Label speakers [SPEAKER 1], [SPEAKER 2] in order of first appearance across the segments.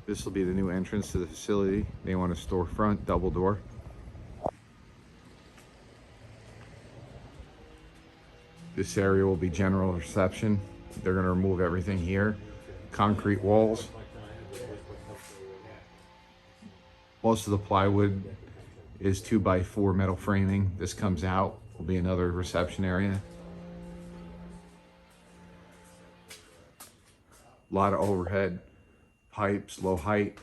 [SPEAKER 1] This will be the new entrance to the facility. They want a storefront, double door. This area will be general reception. They're going to remove everything here. Concrete walls. Most of the plywood is 2x4 metal framing. This comes out, will be another reception area. A lot of overhead pipes, low height.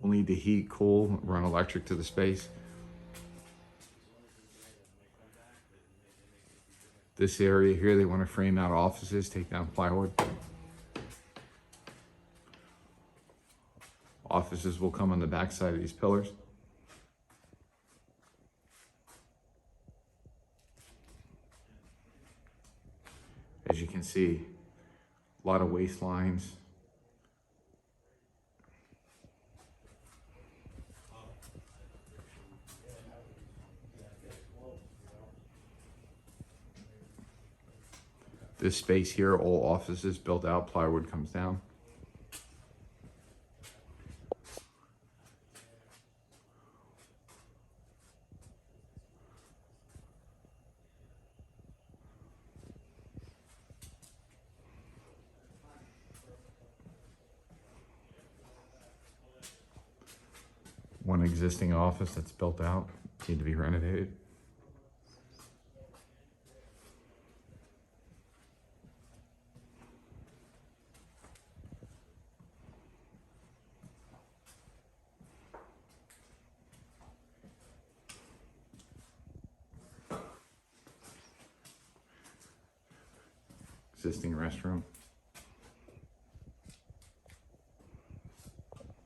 [SPEAKER 1] We'll need to heat, cool, run electric to the space. This area here, they want to frame out offices, take down plywood. Offices will come on the back side of these pillars. As you can see, a lot of waste lines. This space here, all offices built out, plywood comes down. One existing office that's built out, need to be renovated. Existing restroom.